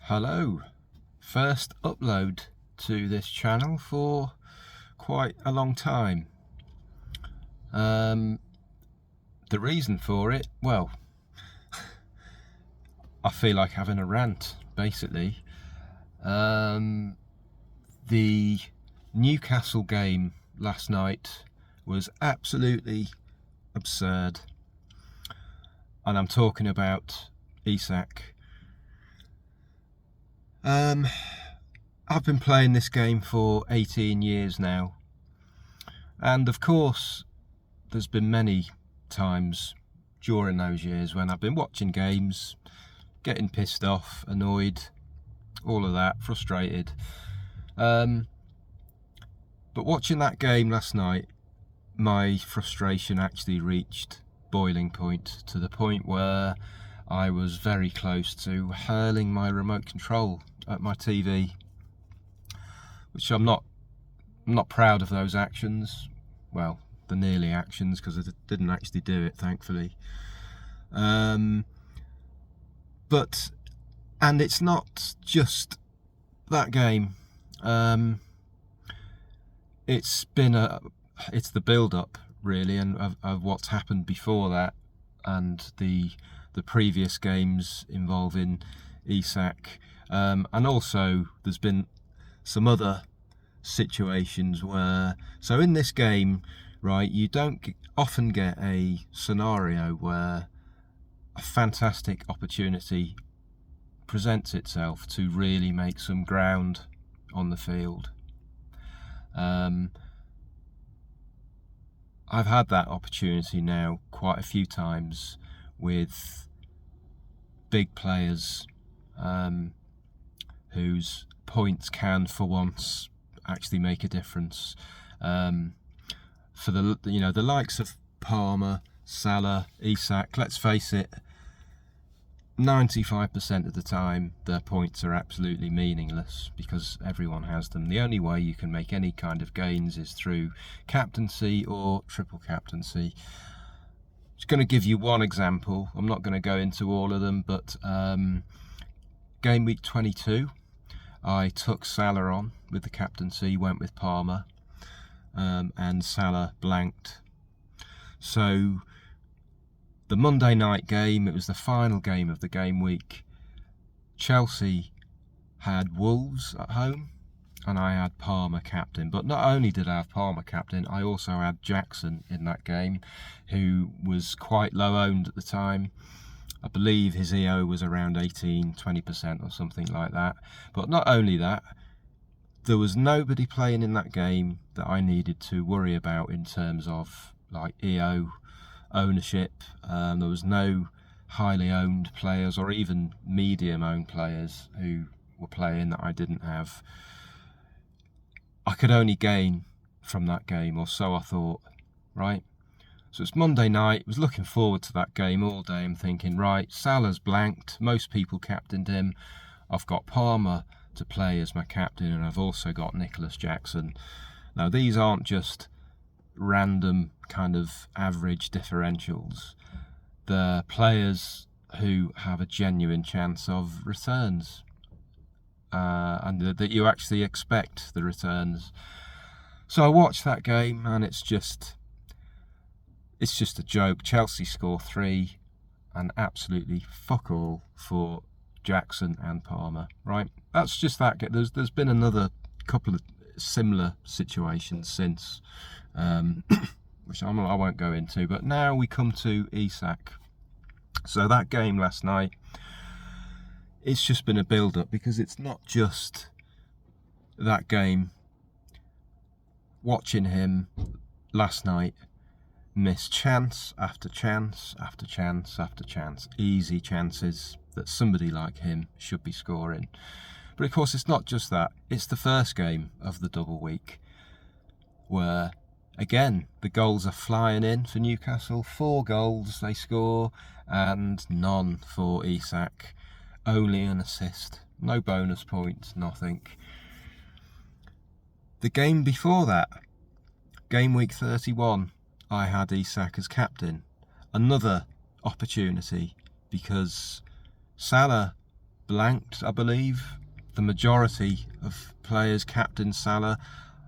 Hello, first upload to this channel for quite a long time. The reason for it, well, I feel like having a rant basically. The Newcastle game last night was absolutely absurd, and I'm talking about Isak. I've been playing this game for 18 years now, and of course there's been many times during those years when I've been watching games, getting pissed off, annoyed, all of that, frustrated. But watching that game last night, my frustration actually reached boiling point, to the point where I was very close to hurling my remote control at my TV, which I'm not proud of those actions. Well, the nearly actions, because I didn't actually do it, thankfully. And it's not just that game. It's the build-up really, and of what's happened before that, and the previous games involving Isak, and also there's been some other situations where, so in this game, right, you don't often get a scenario where a fantastic opportunity presents itself to really make some ground on the field. I've had that opportunity now quite a few times with big players whose points can, for once, actually make a difference. For the likes of Palmer, Salah, Isak, let's face it, 95% of the time their points are absolutely meaningless because everyone has them. The only way you can make any kind of gains is through captaincy or triple captaincy. Just going to give you one example. I'm not going to go into all of them, but game week 22, I took Salah on with the captaincy, went with Palmer, and Salah blanked. So the Monday night game, it was the final game of the game week. Chelsea had Wolves at home, and I had Palmer captain. But not only did I have Palmer captain, I also had Jackson in that game, who was quite low owned at the time. I believe his EO was around 18-20% or something like that. But not only that, there was nobody playing in that game that I needed to worry about in terms of like EO ownership. There was no highly owned players or even medium owned players who were playing that I didn't have. I could only gain from that game, or so I thought, right? So it's Monday night, was looking forward to that game all day. I'm thinking, right, Salah's blanked, most people captained him. I've got Palmer to play as my captain, and I've also got Nicholas Jackson. Now, these aren't just random kind of average differentials. They're players who have a genuine chance of returns, and that you actually expect the returns. So I watched that game, and it's just a joke. Chelsea score 3 and absolutely fuck all for Jackson and Palmer, right? That's just that. There's been another couple of similar situations since, which I won't go into, but now we come to Isak. So that game last night, it's just been a build-up, because it's not just that game. Watching him last night miss chance after chance after chance after chance, easy chances that somebody like him should be scoring. But of course it's not just that, it's the first game of the double week where, again, the goals are flying in for Newcastle. 4 goals they score, and none for Isak. Only an assist, no bonus points, nothing. The game before that, game week 31, I had Isak as captain. Another opportunity, because Salah blanked, I believe. The majority of players captained Salah.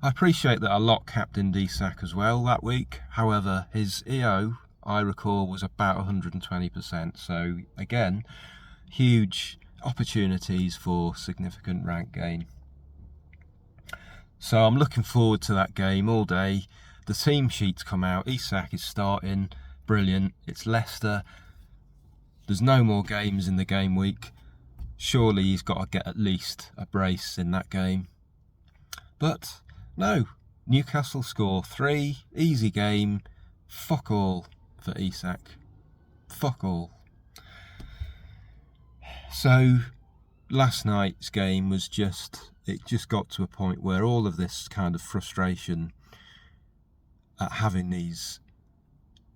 I appreciate that a lot captained Isak as well that week. However, his EO, I recall, was about 120%. So again, huge opportunities for significant rank gain. So I'm looking forward to that game all day. The team sheets come out. Isak is starting. Brilliant. It's Leicester. There's no more games in the game week. Surely he's got to get at least a brace in that game. But no, Newcastle score 3, easy game, fuck all for Isak. Fuck all. So last night's game was it just got to a point where all of this kind of frustration at having these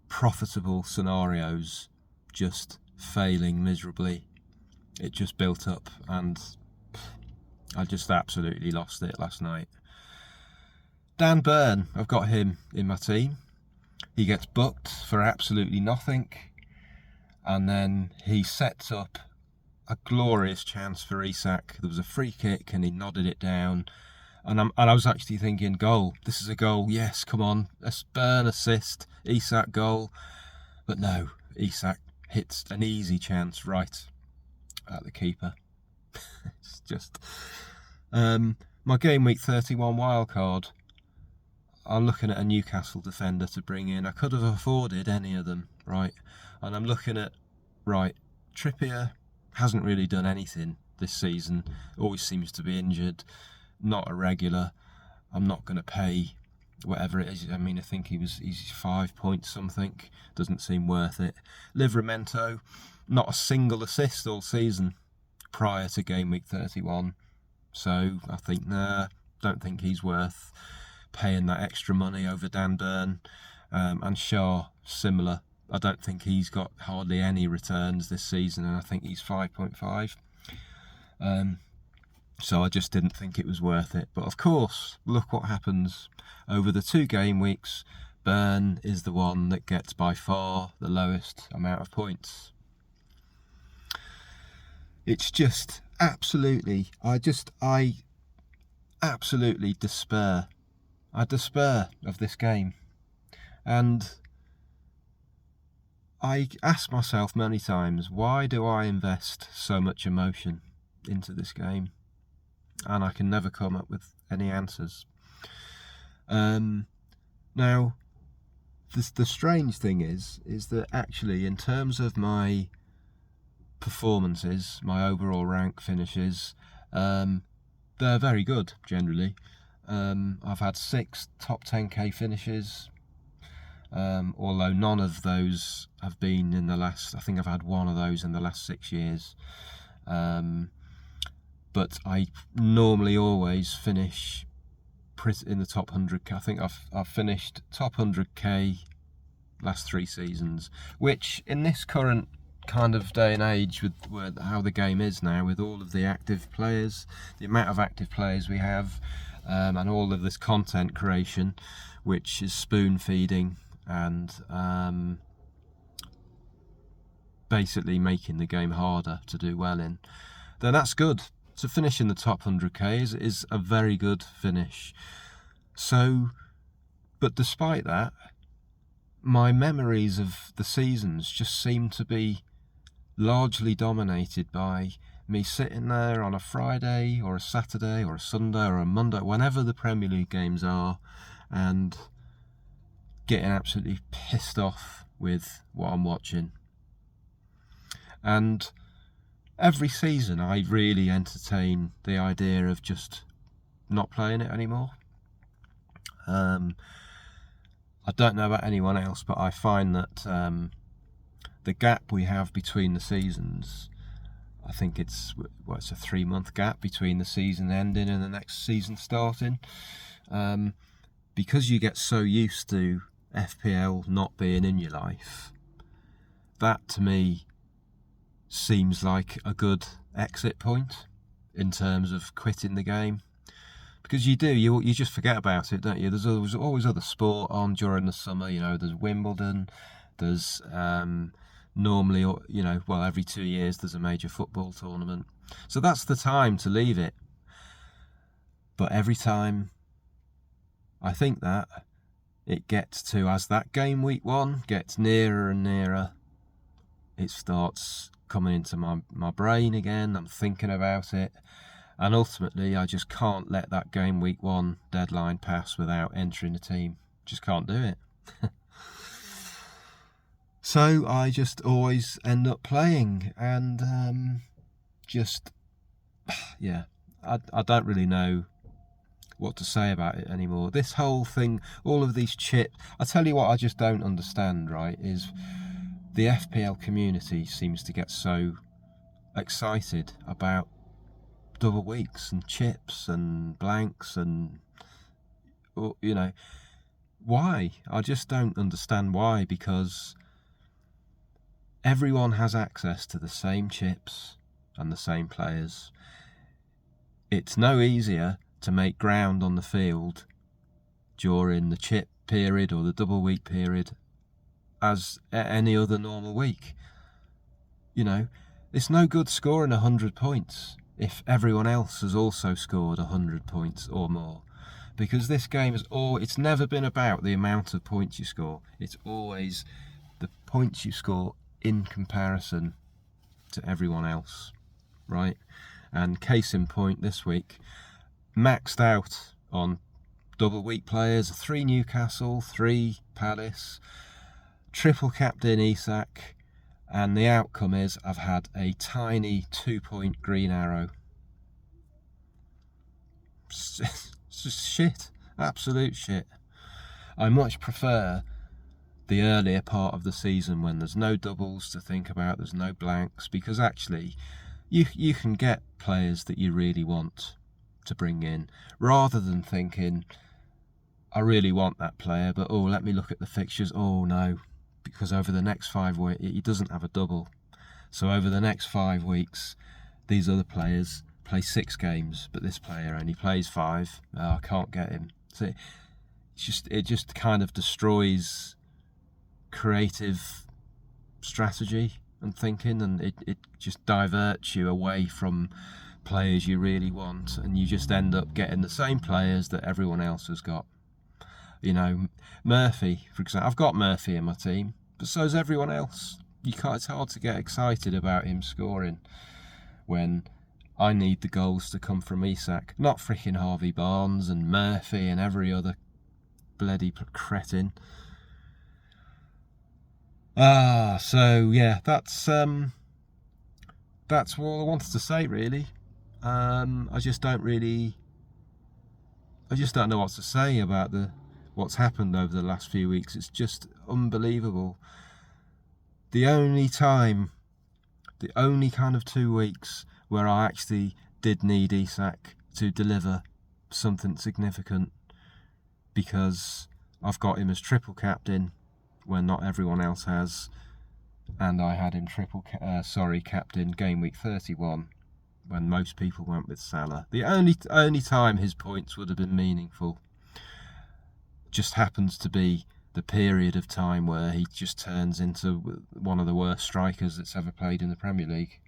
profitable scenarios just failing miserably, it just built up, and I just absolutely lost it last night. Dan Burn, I've got him in my team. He gets booked for absolutely nothing, and then he sets up a glorious chance for Isak. There was a free kick and he nodded it down, and I was actually thinking, goal, this is a goal, yes, come on, a Burn assist, Isak goal. But no, Isak hits an easy chance right at the keeper. It's just my game week 31 wildcard, I'm looking at a Newcastle defender to bring in. I could have afforded any of them, right? And I'm looking at, right, Trippier hasn't really done anything this season, always seems to be injured, not a regular. I'm not going to pay whatever it is. I mean, I think he's 5 points something, doesn't seem worth it. Livramento, not a single assist all season prior to game week 31. So I think, don't think he's worth paying that extra money over Dan Burn. And Shaw, similar. I don't think he's got hardly any returns this season, and I think he's 5.5. So I just didn't think it was worth it. But of course, look what happens over the 2 game weeks. Burn is the one that gets by far the lowest amount of points. It's just absolutely, I absolutely despair. I despair of this game. And I ask myself many times, why do I invest so much emotion into this game? And I can never come up with any answers. Now, the strange thing is that actually, in terms of my performances, my overall rank finishes, they're very good generally. I've had 6 top 10k finishes, although none of those have been in the last, I think I've had one of those in the last 6 years. But I normally always finish in the top 100k. I think I've finished top 100k last 3 seasons, which in this current kind of day and age, with how the game is now, with all of the active players, the amount of active players we have, and all of this content creation, which is spoon feeding and basically making the game harder to do well in, then that's good. To finish in the top 100k is a very good finish. So, but despite that, my memories of the seasons just seem to be largely dominated by me sitting there on a Friday or a Saturday or a Sunday or a Monday, whenever the Premier League games are, and getting absolutely pissed off with what I'm watching. And every season I really entertain the idea of just not playing it anymore. I don't know about anyone else, but I find that the gap we have between the seasons, I think it's a 3-month gap between the season ending and the next season starting. Because you get so used to FPL not being in your life, that to me seems like a good exit point in terms of quitting the game. Because you just forget about it, don't you? There's always other sport on during the summer. You know, there's Wimbledon, there's normally, or well, every 2 years there's a major football tournament. So that's the time to leave it. But every time I think that, it gets to, as that game week 1 gets nearer and nearer, it starts coming into my brain again. I'm thinking about it. And ultimately, I just can't let that game week 1 deadline pass without entering a team. Just can't do it. So I just always end up playing, and I don't really know what to say about it anymore. This whole thing, all of these chips, I tell you what I just don't understand, right, is the FPL community seems to get so excited about double weeks and chips and blanks and, why? I just don't understand why, because everyone has access to the same chips and the same players. It's no easier to make ground on the field during the chip period or the double week period as any other normal week. It's no good scoring 100 points if everyone else has also scored 100 points or more, because this game it's never been about the amount of points you score. It's always the points you score in comparison to everyone else, right? And case in point, this week, maxed out on double week players, 3 Newcastle, 3 Palace, triple captain Isak, and the outcome is I've had a tiny 2-point green arrow. It's just shit, absolute shit. I much prefer the earlier part of the season when there's no doubles to think about, there's no blanks, because actually you can get players that you really want to bring in, rather than thinking, I really want that player, but let me look at the fixtures. Oh no, because over the next 5 weeks he doesn't have a double, so over the next 5 weeks these other players play 6 games, but this player only plays 5. I can't get him. So it just kind of destroys creative strategy and thinking, and it just diverts you away from players you really want, and you just end up getting the same players that everyone else has got. Murphy, for example, I've got Murphy in my team, but so's everyone else. It's hard to get excited about him scoring when I need the goals to come from Isak, not freaking Harvey Barnes and Murphy and every other bloody cretin. So yeah, that's all I wanted to say, really. I just don't know what to say about what's happened over the last few weeks. It's just unbelievable. The only kind of 2 weeks where I actually did need Isak to deliver something significant, because I've got him as triple captain when not everyone else has, and I had him captain game week 31 when most people went with Salah. The only time his points would have been meaningful just happens to be the period of time where he just turns into one of the worst strikers that's ever played in the Premier League.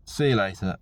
See you later.